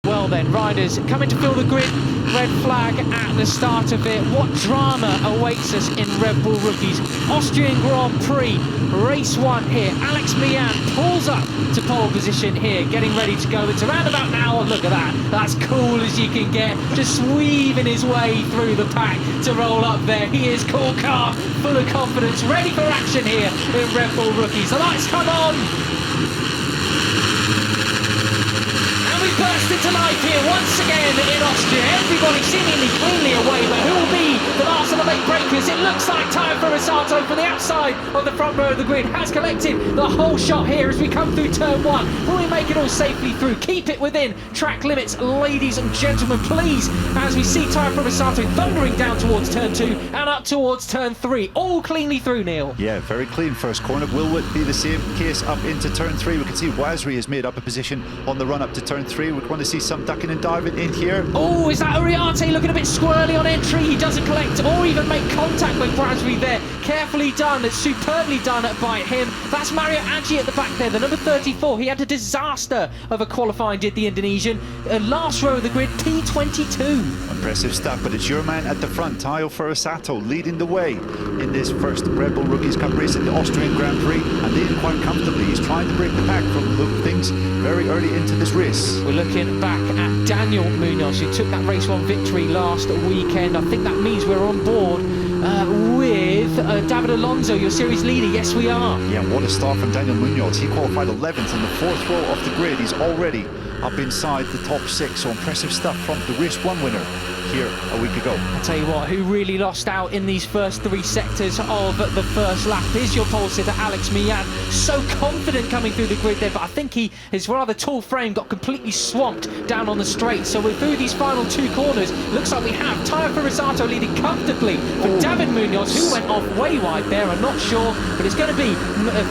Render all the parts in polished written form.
Well then, riders coming to fill the grid, red flag at the start of it. What drama awaits us in Red Bull Rookies? Austrian Grand Prix, race 1 here. Alex Mian pulls up to pole position here, getting ready to go. It's around about now, look at that. That's cool as you can get, just weaving his way through the pack to roll up there. He is cool, calm, full of confidence, ready for action here in Red Bull Rookies. The lights come on! Burst into life here once again in Austria. Everybody seemingly cleanly away, but who will be the last of the late breakers? It looks like time for Risato from the outside of the front row of the grid. Has collected the whole shot here as we come through turn 1. Will we make it all safely through? Keep it within track limits, ladies and gentlemen, please, as we see time for Risato thundering down towards turn 2 and up towards turn 3. All cleanly through, Neil. Yeah, very clean first corner. Will it be the same case up into turn 3? We can see Wazri has made up a position on the run up to turn 3. We want to see some ducking and diving in here. Oh, is that Uriarte looking a bit squirrely on entry? He doesn't collect or even make contact with Wazri there. Carefully done, it's superbly done by him. That's Mario Aji at the back there, the number 34. He had a disaster of a qualifying, did the Indonesian. Last row of the grid, P22. Impressive stuff, but it's your man at the front, Tayo Furusato, leading the way in this first Red Bull Rookies Cup race in the Austrian Grand Prix, and leading quite comfortably. He's trying to break the pack from the things very early into this race. We're looking back at Daniel Munoz, who took that race 1 victory last weekend. I think that means we're on board with David Alonso, your series leader. Yes, we are. Yeah, what a start from Daniel Munoz. He qualified 11th in the 4th row of the grid. He's already up inside the top 6, so impressive stuff from the race 1 winner here a week ago. I'll tell you what, who really lost out in these first 3 sectors of the first lap is your pole sitter Alex Mian. So confident coming through the grid there, but I think his rather tall frame got completely swamped down on the straight. So we're through these final 2 corners. Looks like we have Tayo Furusato leading comfortably for David Munoz, who went off way wide there. I'm not sure, but it's going to be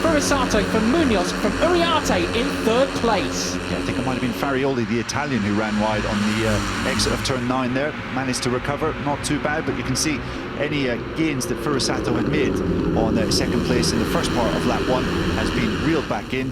Furusato from Munoz from Uriarte in 3rd place. Yeah, I think it might have been Farioli, the Italian, who ran wide on the exit of turn 9 there. Managed to recover, not too bad, but you can see any gains that Furusato had made on 2nd place in the first part of lap 1 has been reeled back in,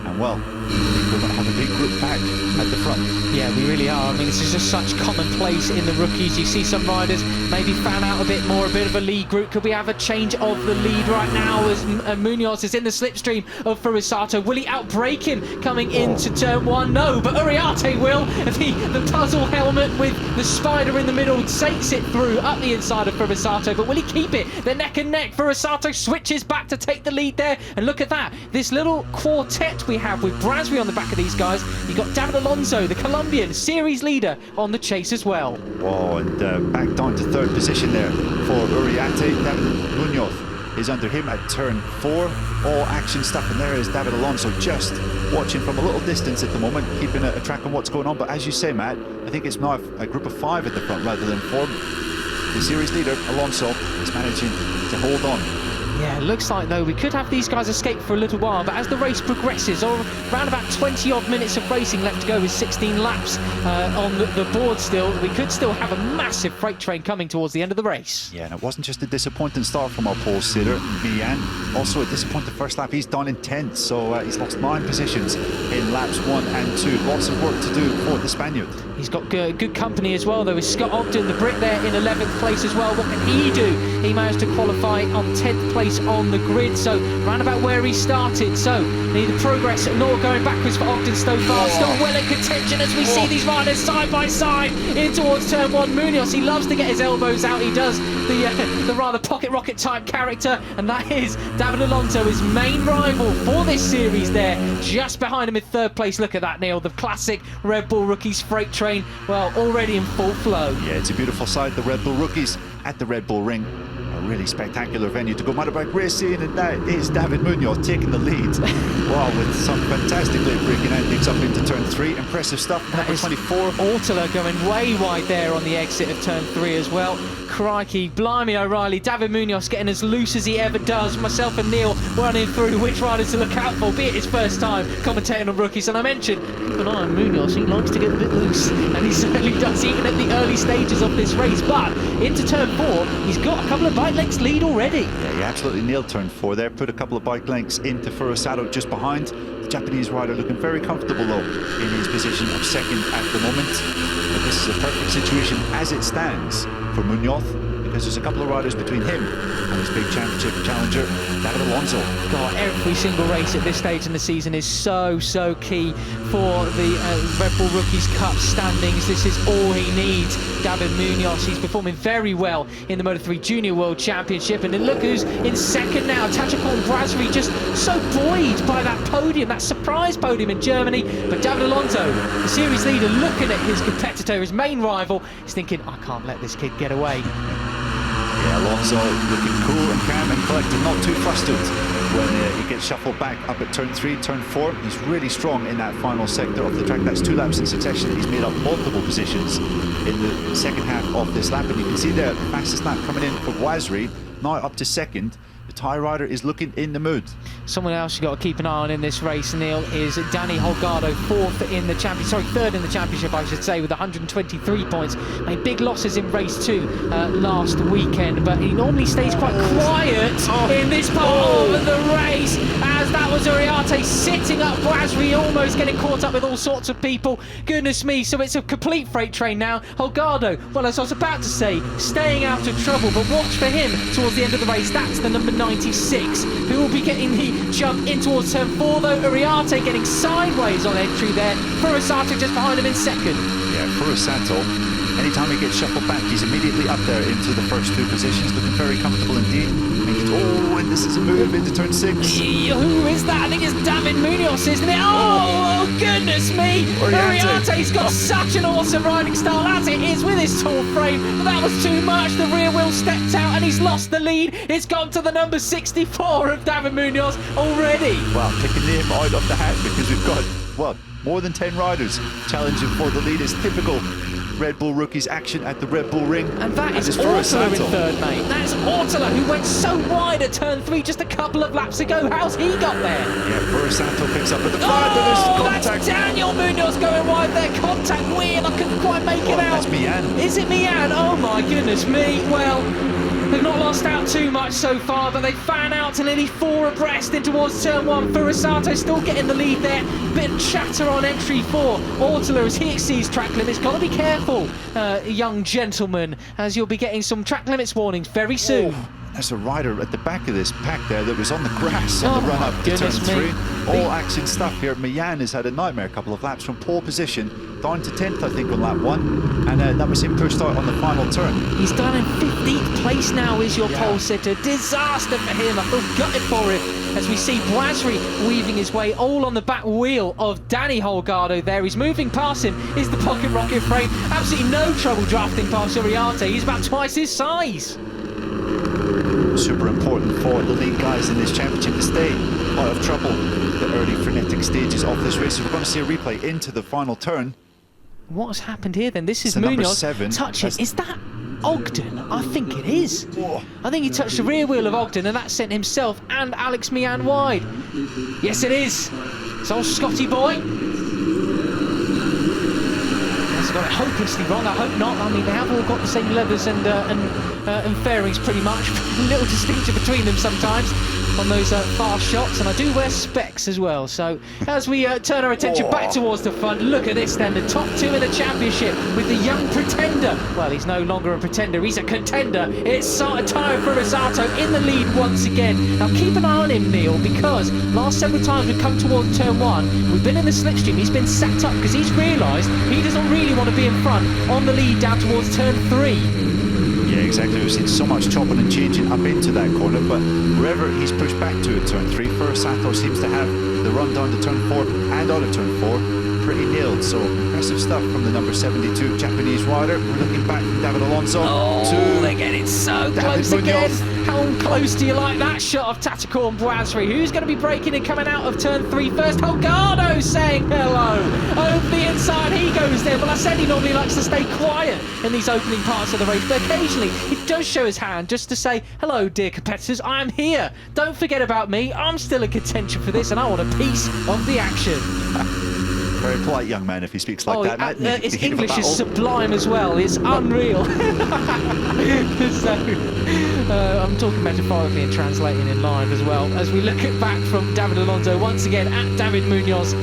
and well, I think we're going to have a big group pack at the front. Yeah, we really are. I mean, this is just such commonplace in the rookies. You see some riders maybe fan out a bit more, a bit of a lead group. Could we have a change of the lead right now as Munoz is in the slipstream of Furusato? Will he outbrake him coming into turn 1? No, but Uriarte will. The puzzle helmet with the spider in the middle takes it through up the inside of Furusato, but will he keep it? They're neck and neck. Furusato switches back to take the lead there, and look at that. This little quartet we have with Brasby on the back of these guys. You've got David Alonso, the Colombian series leader, on the chase as well. Oh, and back down to 3rd position there for Uriarte. David Munoz is under him at turn 4. All action stuff, and there is David Alonso just watching from a little distance at the moment, keeping a track on what's going on. But as you say, Matt, I think it's now a group of 5 at the front rather than 4. The series leader, Alonso, is managing to hold on. Yeah, it looks like, though, we could have these guys escape for a little while, but as the race progresses, around about 20-odd minutes of racing left to go with 16 laps on the board still, we could still have a massive freight train coming towards the end of the race. Yeah, and it wasn't just a disappointing start from our pole sitter, Mian. Also a disappointing first lap. He's down in 10th, so he's lost 9 positions in laps 1 and 2. Lots of work to do for the Spaniard. He's got good company as well, though, with Scott Ogden, the Brit, there in 11th place as well. What can he do? He managed to qualify on 10th place on the grid, so round about where he started. So neither progress nor going backwards for Ogden so far. Still well in contention as we see these riders side by side in towards turn 1. Munoz, he loves to get his elbows out. He does the rather pocket rocket type character, and that is David Alonso, his main rival for this series there, just behind him in 3rd place. Look at that, Neil, the classic Red Bull Rookies freight train, well, already in full flow. Yeah, it's a beautiful sight, the Red Bull Rookies at the Red Bull Ring. A really spectacular venue to go motorbike racing, and that is David Munoz taking the lead. Wow, with some fantastically breaking endings up into turn 3. Impressive stuff. Number 24. Ortela going way wide there on the exit of turn 3 as well. Crikey, blimey O'Reilly, David Munoz getting as loose as he ever does. Myself and Neil running through which riders to look out for, be it his first time commentating on rookies. And I mentioned, keep an eye on Munoz, he likes to get a bit loose, and he certainly does, even at the early stages of this race. But into turn 4, he's got a couple of bike lengths lead already. Yeah, he absolutely nailed turn 4 there, put a couple of bike lengths into Furusato just behind. The Japanese rider looking very comfortable though in his position of 2nd at the moment. But this is a perfect situation as it stands for Munoz, because there's a couple of riders between him and his big championship challenger, David Alonso. God, every single race at this stage in the season is so key for the Red Bull Rookies Cup standings. This is all he needs. David Munoz, he's performing very well in the Moto3 Junior World Championship, and then look who's in 2nd now. Tachikon Brasserie just so buoyed by that podium, that surprise podium in Germany. But David Alonso, the series leader, looking at his competitor, his main rival, he's thinking, I can't let this kid get away. Yeah, Alonso looking cool and calm and collected, not too flustered when he gets shuffled back up at turn 3, turn 4. He's really strong in that final sector of the track. That's 2 laps in succession. He's made up multiple positions in the second half of this lap, and you can see there the fastest lap coming in for Brasserie, now up to 2nd. The Thai rider is looking in the mood. Someone else you've got to keep an eye on in this race, Neil, is Danny Holgado, 3rd in the championship, I should say, with 123 points. Made big losses in race 2 last weekend, but he normally stays quite quiet in this part of the race, as that was Uriarte sitting up Brasserie, almost getting caught up with all sorts of people. Goodness me, so it's a complete freight train now. Holgado, well, as I was about to say, staying out of trouble, but watch for him towards the end of the race. That's the number 96, who will be getting the jump in towards turn 4, though. Uriarte getting sideways on entry there. Furusato just behind him in 2nd. Yeah, Furusato, anytime he gets shuffled back, he's immediately up there into the first 2 positions, looking very comfortable indeed. And this is a move into turn 6. Who is that? I think it's David Munoz, isn't it? Oh, goodness me! Uriarte's got such an awesome riding style, as it is with his tall frame, but that was too much. The rear wheel stepped out and he's lost the lead. It's gone to the number 64 of David Munoz already. Well, pick a name out of the hat, because we've got, what, more than 10 riders challenging for the lead. Is typical Red Bull Rookies action at the Red Bull Ring. And that is Ortela in 3rd, mate. That's Ortela, who went so wide at turn 3 just a couple of laps ago. How's he got there? Yeah, Furusato picks up at the front. That's Daniel Munoz going wide there. Contact weird. I couldn't quite make it out. That's Mian. Is it Mian? Oh my goodness me. Well, they've not lost out too much so far, but they fan out to nearly 4 abreast in towards turn 1. Furusato still getting the lead there. Bit of chatter on entry 4. Ortela, as he exceeds track limits, got to be careful, young gentleman, as you'll be getting some track limits warnings very soon. There's a rider at the back of this pack there that was on the grass on the run up to turn 3. All action stuff here. Mian has had a nightmare, a couple of laps from pole position down to 10th, I think, on lap 1, and that was him pushed out on the final turn. He's done in 15th place now, is your pole sitter. Disaster for him. I feel gutted for him, as we see Brasserie weaving his way all on the back wheel of Danny Holgado there. He's moving past him. Is the pocket rocket frame. Absolutely no trouble drafting past Uriarte. He's about twice his size. Super important for the lead guys in this championship to stay out of trouble the early frenetic stages of this race. So we're going to see a replay into the final turn. What's happened here then? This is Munoz touching. Is that Ogden? I think it is. Whoa. I think he touched the rear wheel of Ogden, and that sent himself and Alex Mian wide. Yes, it is. It's old Scotty boy. Has got it hopelessly wrong. I hope not. I mean, they have all got the same leathers and fairings pretty much. A little distinction between them sometimes. on those fast shots, and I do wear specs as well. So as we turn our attention back towards the front, look at this then, the top two in the championship with the young pretender. Well, he's no longer a pretender, he's a contender. It's Tayo Furusato in the lead once again. Now keep an eye on him, Neil, because last several times we've come towards turn one, we've been in the slipstream, he's been sat up because he's realised he doesn't really want to be in front on the lead down towards turn three. Yeah, exactly. We've seen so much chopping and changing up into that corner, but wherever he's pushed back to at turn 3, Furusato seems to have the run down to turn 4 and out of turn 4 pretty nailed. So impressive stuff from the number 72 Japanese rider. We're looking back from David Alonso to they're getting so close again. How close do you like that shot of Tactical and Brasserie? Who's going to be breaking and coming out of turn 3 first? Holgado saying hello. Over the inside he goes there. Well, I said he normally likes to stay quiet in these opening parts of the race, but occasionally he does show his hand just to say, hello, dear competitors, I am here. Don't forget about me. I'm still in contention for this, and I want a piece of the action. very polite young man if he speaks like that. His English is sublime as well. It's unreal. So, I'm talking metaphorically and translating in live as well. As we look back from David Alonso once again at David Munoz.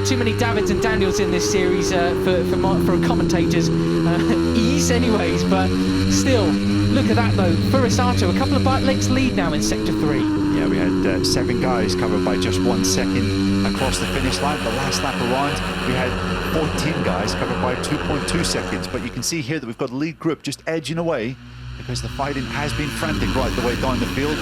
Too many Davids and Daniels in this series for commentators' ease anyways, but still, look at that though. Furusato, a couple of bike lengths lead now in Sector 3. Yeah, we had 7 guys covered by just 1 second across the finish line. The last lap around, we had 14 guys covered by 2.2 seconds. But you can see here that we've got a lead group just edging away because the fighting has been frantic right the way down the field.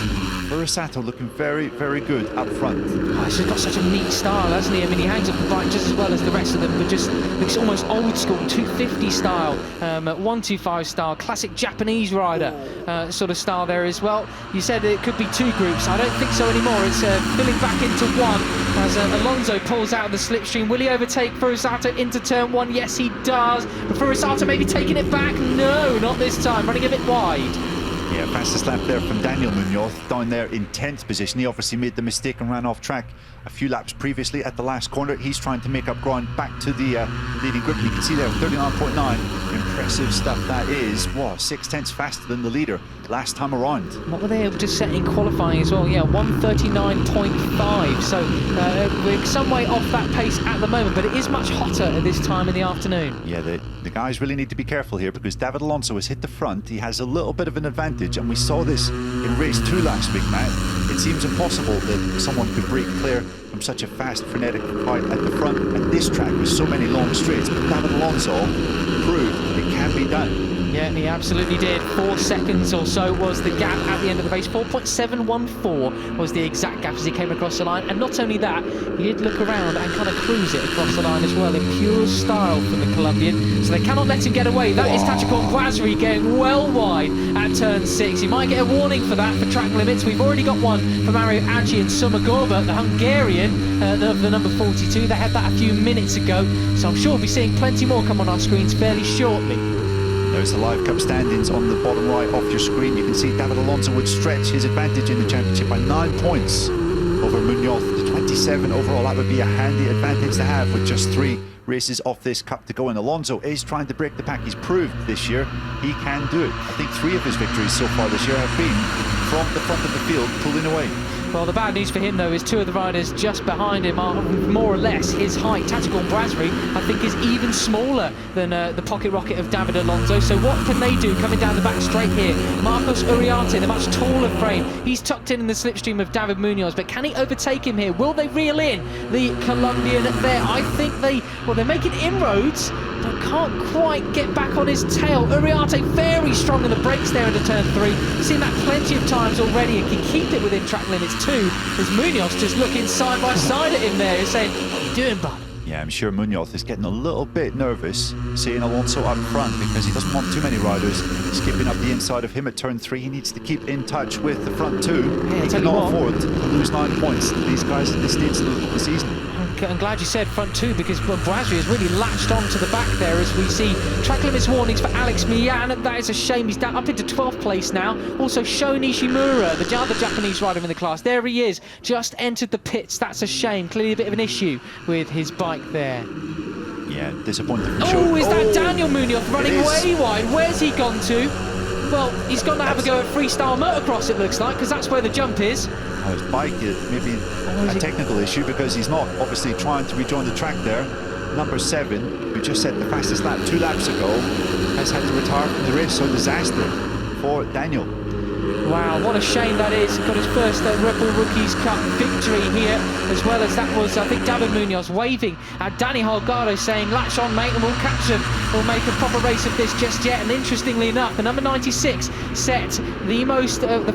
Furusato looking very, very good up front. Oh, he's just got such a neat style, hasn't he? I mean, he hangs up the bike just as well as the rest of them, but just looks almost old school, 250 style, 125 style, classic Japanese rider sort of style there as well. You said it could be 2 groups. I don't think so anymore. It's filling back into 1 as Alonso pulls out of the slipstream. Will he overtake Furusato into turn 1? Yes, he does. But Furusato maybe taking it back? No, not this time. Running a bit wide. Yeah, fastest lap there from Daniel Munoz, down there in 10th position. He obviously made the mistake and ran off track a few laps previously at the last corner. He's trying to make up ground back to the leading group. You can see there, 39.9. Impressive stuff that is. Wow, 6/10 faster than the leader last time around. What were they able to set in qualifying as well? Yeah, 1:39.5. So we're some way off that pace at the moment, but it is much hotter at this time in the afternoon. Yeah, the guys really need to be careful here because David Alonso has hit the front. He has a little bit of an advantage, and we saw this in race 2 last week, Matt. It seems impossible that someone could break clear from such a fast, frenetic fight at the front at this track with so many long straights. But David Alonso proved it can be done. Yeah, he absolutely did. 4 seconds or so was the gap at the end of the race. 4.714 was the exact gap as he came across the line. And not only that, he did look around and kind of cruise it across the line as well in pure style from the Colombian. So they cannot let him get away. That is Tactical Brasserie going well wide at turn 6. He might get a warning for that for track limits. We've already got one for Mario Aggi and Sumagorba, the Hungarian of the number 42. They had that a few minutes ago. So I'm sure we'll be seeing plenty more come on our screens fairly shortly. There's the live cup standings on the bottom right off your screen. You can see David Alonso would stretch his advantage in the championship by 9 points over Munoz to 27 overall. That would be a handy advantage to have with just 3 races off this cup to go. And Alonso is trying to break the pack. He's proved this year he can do it. I think 3 of his victories so far this year have been from the front of the field, pulling away. Well, the bad news for him, though, is 2 of the riders just behind him are more or less his height. Tactical Brasserie, I think, is even smaller than the pocket rocket of David Alonso. So what can they do coming down the back straight here? Marcos Uriarte, the much taller frame. He's tucked in the slipstream of David Munoz, but can he overtake him here? Will they reel in the Colombian there? I think they're making inroads, but can't quite get back on his tail. Uriarte very strong in the brakes there into turn 3. We've seen that plenty of times already and can keep it within track limits too, as Munoz just looking side by side at him there. He's saying, what are you doing, bud? Yeah, I'm sure Munoz is getting a little bit nervous seeing Alonso up front because he doesn't want too many riders skipping up the inside of him at turn 3. He needs to keep in touch with the front 2. Yeah, he cannot afford to lose 9 points to these guys at this stage of the season. I'm glad you said front 2 because Brasserie has really latched on to the back there as we see track limits warnings for Alex Mian. That is a shame. He's down up into 12th place now. Also Sho Nishimura, the other Japanese rider in the class. There he is, just entered the pits. That's a shame. Clearly a bit of an issue with his bike there. Yeah, disappointing for Sho. Oh, is that Daniel Munoz running way wide? Where's he gone to? Well, he's gone to have a go at freestyle motocross, it looks like, because that's where the jump is. His bike is maybe a technical issue because he's not obviously trying to rejoin the track there. Number 7, who just set the fastest lap 2 laps ago, has had to retire from the race, so disaster for Daniel. Wow, what a shame that is. Got his first Red Bull Rookies Cup victory here, as well as that was, I think, David Munoz waving at Danny Holgado saying, latch on, mate, and we'll catch them. We'll make a proper race of this just yet. And interestingly enough, the number 96 set the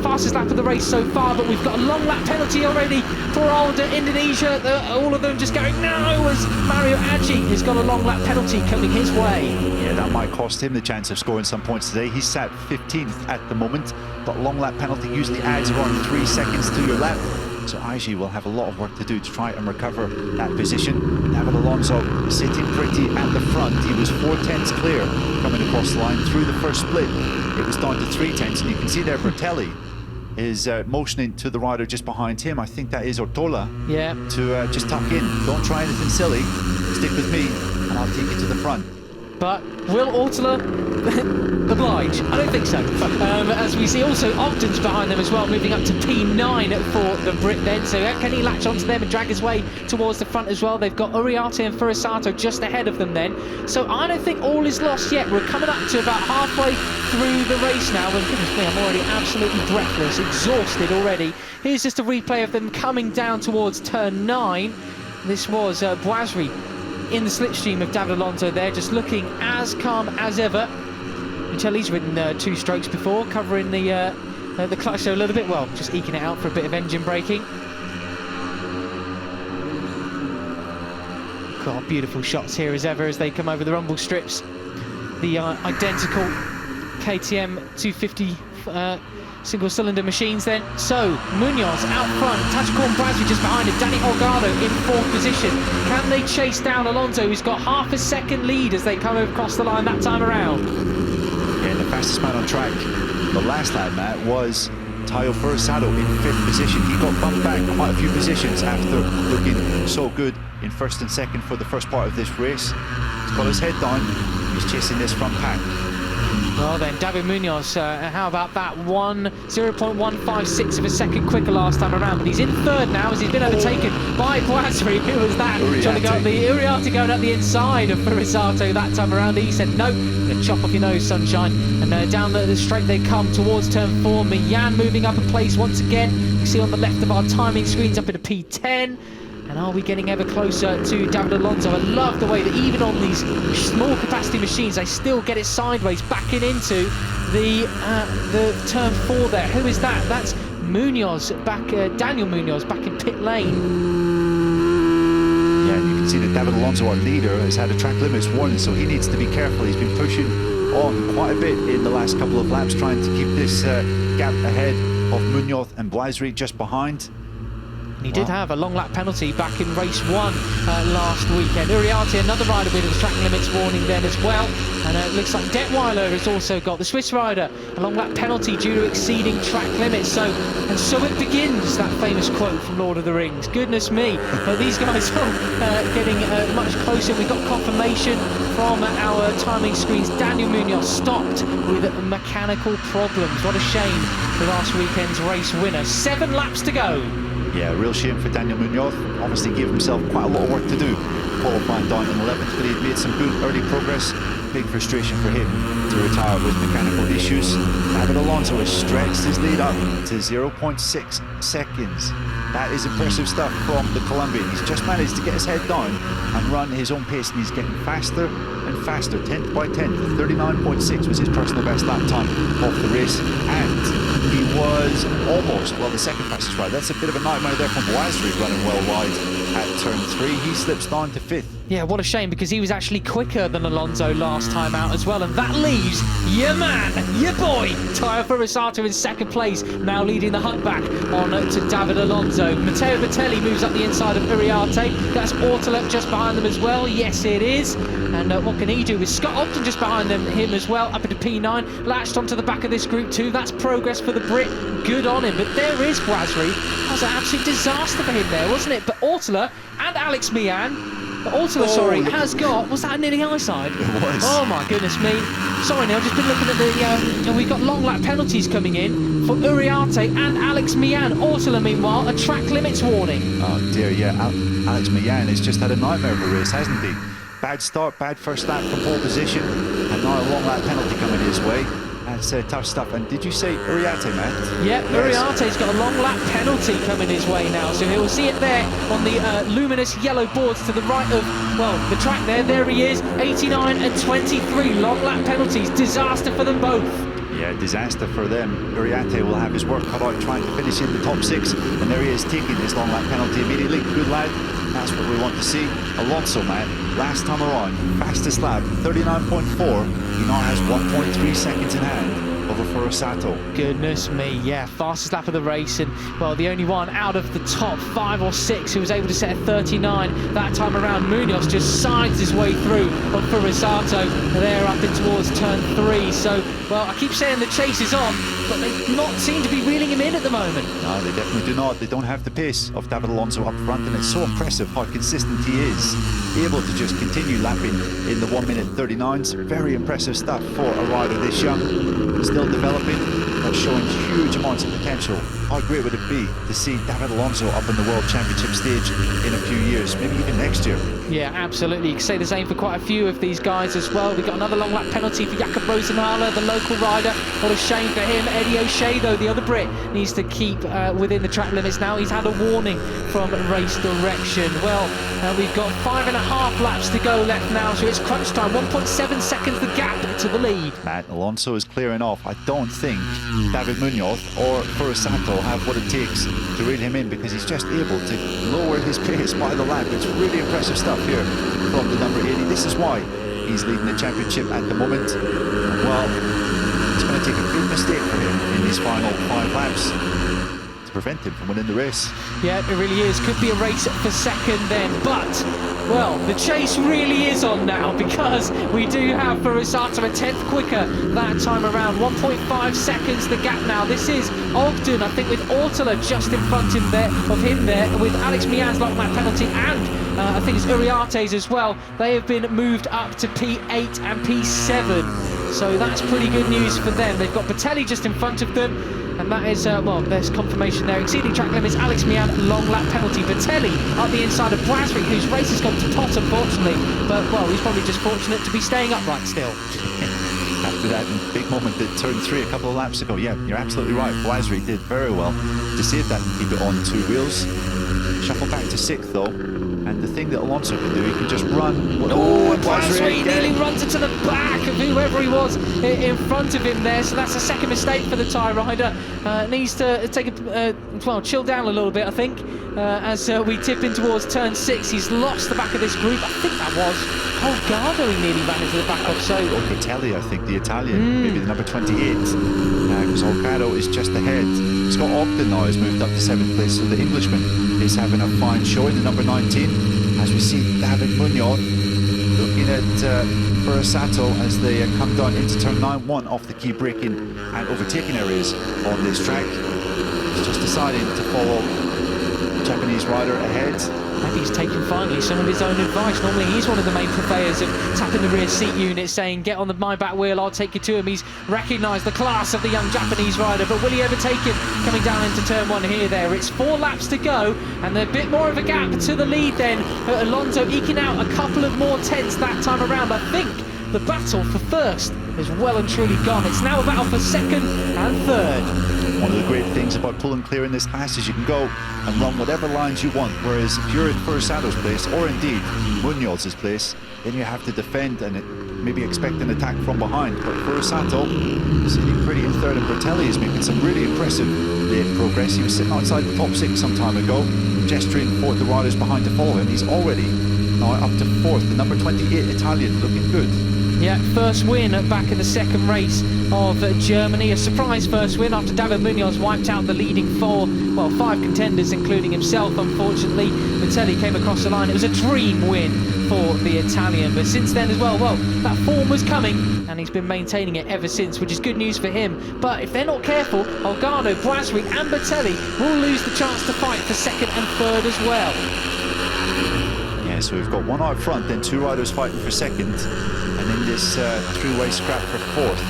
fastest lap of the race so far, but we've got a long lap penalty already for old Indonesia. All of them just going, no, as Mario Aji has got a long lap penalty coming his way. Yeah, that might cost him the chance of scoring some points today. He's sat 15th at the moment, but long lap penalty usually adds around 3 seconds to your lap. So Aji will have a lot of work to do to try and recover that position. David Alonso sitting pretty at the front. He was 4/10 clear coming across the line through the first split. It was down to 3/10, and you can see there Bertelli is motioning to the rider just behind him. I think that is Ortola. Yeah. To just tuck in. Don't try anything silly. Stick with me, and I'll take you to the front. But will Ortola oblige? I don't think so. As we see also Ogden's behind them as well, moving up to P9 for the Brit then. So can he latch onto them and drag his way towards the front as well? They've got Uriarte and Furusato just ahead of them then. So I don't think all is lost yet. We're coming up to about halfway through the race now. And goodness me, I'm already absolutely breathless, exhausted already. Here's just a replay of them coming down towards turn 9. This was Boisry in the slipstream of David Alonso there, just looking as calm as ever. Michelli's ridden 2 strokes before, covering the clutch there a little bit, well, just eking it out for a bit of engine braking. God, beautiful shots here as ever as they come over the rumble strips. The identical KTM 250 single-cylinder machines then. So, Munoz out front, Tachiko and Brazzi just behind him, Danny Holgado in 4th position. Can they chase down Alonso, who's got half a second lead as they come across the line that time around? Yeah, the fastest man on track the last lap, Matt, was Tayo Furusato in 5th position. He got bumped back quite a few positions after looking so good in 1st and 2nd for the first part of this race. He's got his head down, he's chasing this front pack. Well then, David Munoz, how about that? 0.156 of a second quicker last time around, but he's in 3rd now as he's been overtaken by Boisry. Who was that? Trying to go up the Uriarte going up the inside of Furusato that time around. He said, no, I'm going to chop off your nose, sunshine. And down the straight they come towards turn 4. Mian moving up a place once again. You see on the left of our timing screens up into P10. And are we getting ever closer to David Alonso? I love the way that even on these small capacity machines, they still get it sideways, backing into the turn 4 there. Who is that? That's Munoz, Daniel Munoz, back in pit lane. Yeah, you can see that David Alonso, our leader, has had a track limits warning, so he needs to be careful. He's been pushing on quite a bit in the last couple of laps, trying to keep this gap ahead of Munoz and Boisry just behind. He did have a long lap penalty back in race 1 last weekend. Uriarte, another rider with a track limits warning then as well. And it looks like Detweiler has also got, the Swiss rider, a long lap penalty due to exceeding track limits. So it begins, that famous quote from Lord of the Rings. Goodness me, these guys are getting much closer. We got confirmation from our timing screens. Daniel Munoz stopped with mechanical problems. What a shame for last weekend's race winner. 7 laps to go. Yeah, real shame for Daniel Munoz. Obviously gave himself quite a lot of work to do, qualifying down in 11th, but he'd made some good early progress. Big frustration for him to retire with mechanical issues. David Alonso has stretched his lead up to 0.6 seconds. That is impressive stuff from the Colombian. He's just managed to get his head down and run his own pace, and he's getting faster and faster, 10th by 10th. 39.6 was his personal best lap time of the race, and he was almost, well, the second fastest rider. That's a bit of a nightmare there from Boisry, running well wide at turn 3. He slips down to 5th. Yeah, what a shame, because he was actually quicker than Alonso last time out as well, and that leaves your man, your boy, Tayo Furusato in 2nd place, now leading the hunt back on to David Alonso. Matteo Bertelli moves up the inside of Uriarte. That's Ortola just behind them as well. Yes, it is. And what can he do? With Scott Ogden just behind him as well, up into P9, latched onto the back of this group too. That's progress for the Brit. Good on him. But there is Boisry. That was an absolute disaster for him there, wasn't it? But Ortola and Alex Mian Ortola, sorry, has got, was that nearly high side? It was. Oh my goodness me. Sorry, Neil, I've just been looking at the, we've got long lap penalties coming in for Uriarte and Alex Mian. Ortola, meanwhile, a track limits warning. Oh dear, yeah. Alex Mian has just had a nightmare of a race, hasn't he? Bad start, bad first lap from pole position, and now a long lap penalty coming his way. That's tough stuff. And did you say Uriarte, Matt? Yep, yes. Uriarte's got a long lap penalty coming his way now, so he'll see it there on the luminous yellow boards to the right of, well, the track there. There he is, 89 and 23 long lap penalties. Disaster for them both. Yeah, disaster for them. Uriarte will have his work cut out trying to finish in the top 6, and there he is taking his long lap penalty immediately. Good lad. That's what we want to see. Alonso, man, last time around, fastest lap, 39.4. He now has 1.3 seconds in hand over Furusato. Goodness me, yeah, fastest lap of the race, and well, the only one out of the top 5 or 6 who was able to set a 39 that time around. Munoz just sides his way through on Furusato there up in towards turn 3. So, well, I keep saying the chase is on, but they do not seem to be reeling him in at the moment. No, they definitely do not. They don't have the pace of David Alonso up front, and it's so impressive how consistent he is, able to just continue lapping in the 1 minute 39s. Very impressive stuff for a rider this young, still developing, but showing huge amounts of potential. How great would it be to see David Alonso up in the World Championship stage in a few years, maybe even next year? Yeah, absolutely. You can say the same for quite a few of these guys as well. We've got another long lap penalty for Jakob Rosenhaler, the local rider. What a shame for him. Eddie O'Shea, though, the other Brit, needs to keep within the track limits now. He's had a warning from race direction. Well, we've got 5.5 laps to go left now, so it's crunch time. 1.7 seconds the gap to the lead. Matt, Alonso is clearing off. I don't think David Munoz or Furusato have what it takes to reel him in, because he's just able to lower his pace by the lap. It's really impressive stuff here from the number 80. This is why he's leading the championship at the moment. Well, it's going to take a big mistake for him in these final 5 laps to prevent him from winning the race. Yeah, it really is. Could be a race for second then, but well, the chase really is on now, because we do have Furusato a 10th quicker that time around. 1.5 seconds the gap now. This is Ogden, I think, with Ortola just in front of him there, with Alex Mian's long lap penalty, and I think it's Uriarte's as well. They have been moved up to P8 and P7, so that's pretty good news for them. They've got Batelli just in front of them, and that is, well, there's confirmation there. Exceeding track limits, Alex Mian, long lap penalty. Batelli up the inside of Braswick, whose race has gone to pot, unfortunately. But, well, he's probably just fortunate to be staying upright still. After that big moment at turn 3 a couple of laps ago, yeah, you're absolutely right. Blasry did very well to save that and keep it on 2 wheels. Shuffle back to 6th, though. And the thing that Alonso can do, he can just run. Oh, Blasry nearly runs into the back of whoever he was in front of him there. So that's a second mistake for the tyre rider. Needs to take a, well, chill down a little bit, I think. As we tip in towards turn 6, he's lost the back of this group. I think that was Olgado he nearly ran into the back of. So Batelli, I think, the Italian, maybe the number 28, because Olgado is just ahead. Scott Ogden now has moved up to 7th place, so the Englishman is having a fine showing, the number 19, as we see David Munoz looking at Furusato as they come down into turn 9-1 off the key braking and overtaking areas on this track. He's just deciding to follow the Japanese rider ahead. Maybe he's taken finally some of his own advice. Normally he's one of the main purveyors of tapping the rear seat unit, saying, get on my back wheel, I'll take you to him. He's recognised the class of the young Japanese rider, but will he overtake him coming down into turn 1 here there? It's 4 laps to go, and a bit more of a gap to the lead then. Alonso eking out a couple of more tenths that time around. I think the battle for first is well and truly gone. It's now a battle for second and third. One of the great things about pulling clear in this class is you can go and run whatever lines you want, whereas if you're in Furusato's place, or indeed Munoz's place, then you have to defend and maybe expect an attack from behind. But Furusato sitting pretty in third, and Bertelli is making some really impressive late progress. He was sitting outside the top 6 some time ago, gesturing for the riders behind to follow him. He's already now up to 4th, the number 28 Italian, looking good. Yeah, first win back in the second race of Germany. A surprise first win after David Munoz wiped out the leading 5 contenders, including himself, unfortunately. Batelli came across the line. It was a dream win for the Italian. But since then as well, that form was coming, and he's been maintaining it ever since, which is good news for him. But if they're not careful, Olgado, Braswick and Batelli will lose the chance to fight for second and third as well. So we've got one out front, then two riders fighting for second, and in this three-way scrap for fourth.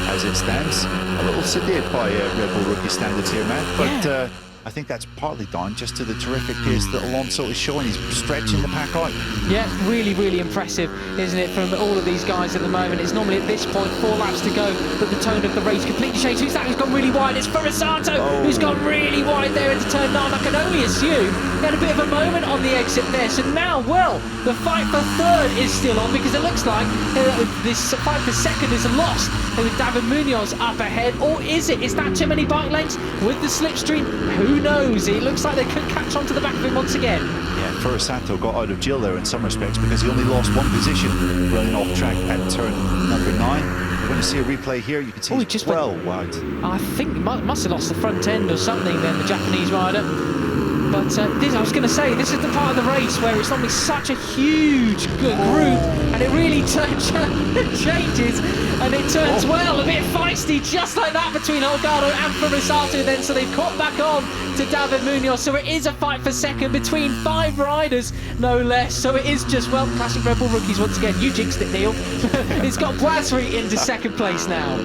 As it stands, a little sedate by Red Bull rookie standards here, man. But I think that's partly down just to the terrific pace that Alonso is showing. He's stretching the pack out. Yeah, really, really impressive, isn't it, from all of these guys at the moment. It's normally at this point 4 laps to go, but the tone of the race completely changed. Who's that who's gone really wide? It's Furisato who's gone really wide there into turn 9. I can only assume he had a bit of a moment on the exit there. So now, well, the fight for third is still on, because it looks like this fight for second is lost with David Munoz up ahead. Or is it? Is that too many bike lengths with the slipstream? Who knows? It looks like they could catch on to the back of him once again. Yeah, Furisato got out of jail there in some respects because he only lost one position running off track at turn number 9. We're going to see a replay here. You can see he's just well wide. I think he must have lost the front end or something then, the Japanese rider. But I was going to say, this is the part of the race where it's normally such a huge group, and it really changes, and it turns well, a bit feisty, just like that between Holgado and Furisato then, so they've caught back on to David Munoz, so it is a fight for second between 5 riders, no less, so it is just, well, classic Red Bull rookies once again. You jinxed it, Neil. It's got Boisry into second place now.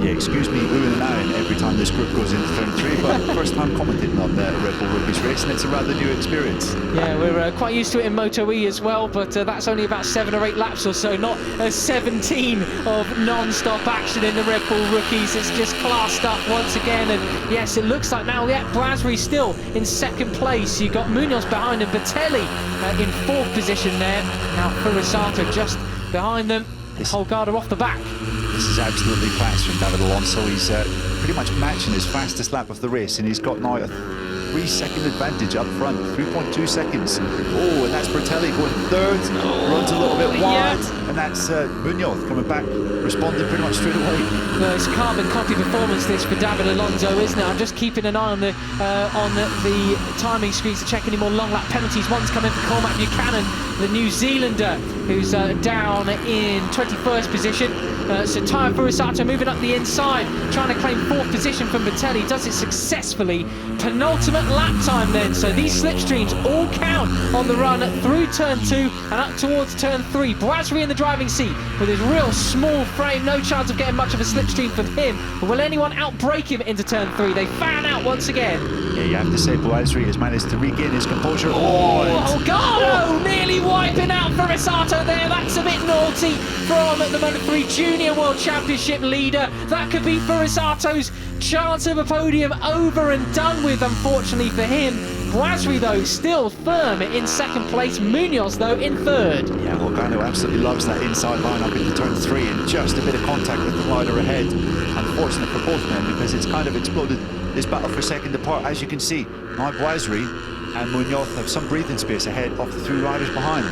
Yeah, excuse me oohing and ahhing every time this group goes into turn 3, but first time commenting on the Red Bull Rookies race, and it's a rather new experience. Yeah, we're quite used to it in Moto E as well, but that's only about 7 or 8 laps or so, not 17 of non-stop action in the Red Bull Rookies. It's just class stuff once again, and yes, it looks like now, Boisry still in second place. You've got Munoz behind him, Bertelli in 4th position there. Now Furisato just behind them, Holgado off the back. This is absolutely class from David Alonso. He's pretty much matching his fastest lap of the race, and he's got now a 3-second advantage up front, 3.2 seconds. Oh, and that's Bertelli going third, runs a little bit wide, and that's Munoz coming back, responding pretty much straight away. Well, it's a carbon copy performance this for David Alonso, isn't it? I'm just keeping an eye on the timing screens to check any more long lap penalties. One's coming for Cormac Buchanan, the New Zealander, who's down in 21st position. So Taya Furisato moving up the inside, trying to claim 4th position from Bertelli, does it successfully. Penultimate lap time then, so these slipstreams all count on the run through turn 2 and up towards turn 3. Boisry in the driving seat with his real small frame, no chance of getting much of a slipstream from him, but will anyone outbrake him into turn 3? They fan out once again. Yeah, you have to say Boisry has managed to regain his composure. Holgado nearly wiping out Furisato there. That's a bit naughty from the Moto 3 Junior World Championship leader. That could be Furisato's chance of a podium over and done with, unfortunately for him. Boisry, though, still firm in second place. Munoz, though, in third. Yeah, Holgado absolutely loves that inside line up into turn 3, and just a bit of contact with the rider ahead. Unfortunate for both men, because it's kind of exploded this battle for second apart. As you can see, now Boisry and Munoz have some breathing space ahead of the 3 riders behind.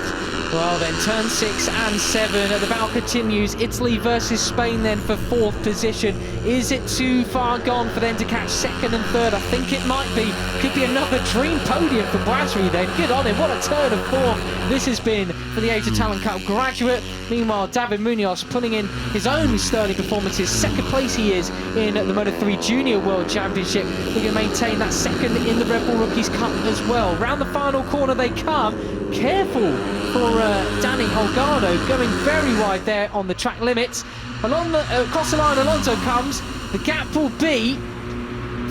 Well then, turn 6 and 7, the battle continues. Italy versus Spain then for 4th position. Is it too far gone for them to catch second and third? I think it might be. Could be another dream podium for Boisry then. Good on him, what a turn of form this has been for the Age of Talent Cup graduate. Meanwhile, David Munoz putting in his own sterling performances. Second place he is in the Moto 3 Junior World Championship. He can maintain that second in the Red Bull Rookies Cup as well. Round the final corner they come. Careful for Danny Holgado, going very wide there on the track limits. Along the across the line, Alonso comes. The gap will be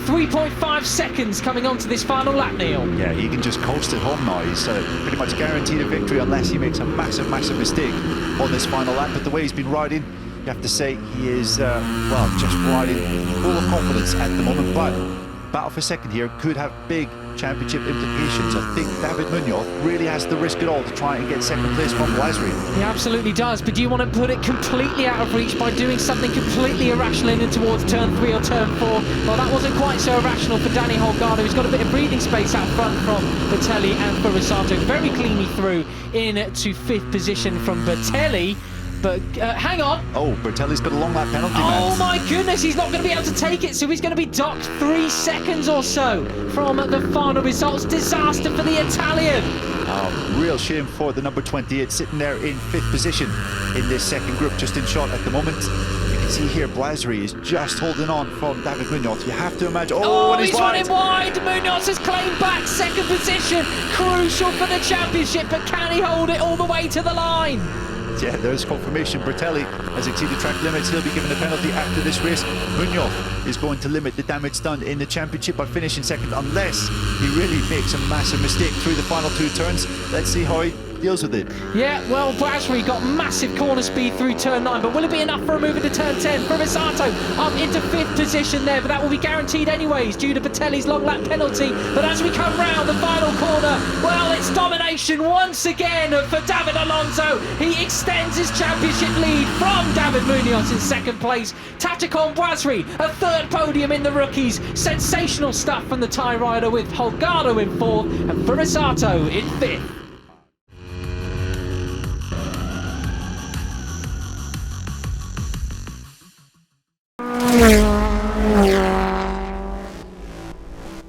3.5 seconds coming onto this final lap, Neil. Yeah, he can just coast it home now. He's pretty much guaranteed a victory unless he makes a massive mistake on this final lap. But the way he's been riding, you have to say he is, well, just riding full of confidence at the moment. But battle for second here could have big championship implications. I think David Munoz really has to risk it all to try and get second place from Boisry. He absolutely does, but do you want to put it completely out of reach by doing something completely irrational in and towards turn 3 or turn 4? Well, that wasn't quite so irrational for Danny Holgado. He's got a bit of breathing space out front from Bertelli and Furisato. Very cleanly through into 5th position from Bertelli. But hang on. Oh, Bertelli's got a long lap penalty. Oh my goodness, he's not going to be able to take it, so he's going to be docked 3 seconds or so from the final results. Disaster for the Italian. Oh, real shame for the number 28, sitting there in 5th position in this second group, just in shot at the moment. You can See here, Blasry is just holding on from David Munoz. You have to imagine. Oh, And he's running wide. Munoz has claimed back second position. Crucial for the championship, but can he hold it all the way to the line? Yeah, there's confirmation. Bertelli has exceeded track limits. He'll be given a penalty after this race. Munoz is going to limit the damage done in the championship by finishing second, unless he really makes a massive mistake through the final 2 turns. Let's see how he deals with it. Yeah, well, Blasry got massive corner speed through turn 9, but will it be enough for a move into turn 10? Frisato up into 5th position there, but that will be guaranteed anyways due to Bertelli's long lap penalty. But as we come round the final corner, well, it's domination once again for David Alonso. He extends his championship lead from David Munoz in 2nd place. Tatakon Blasry, a 3rd podium in the rookies. Sensational stuff from the Thai rider with Holgado in 4th and Frisato in 5th. Yeah.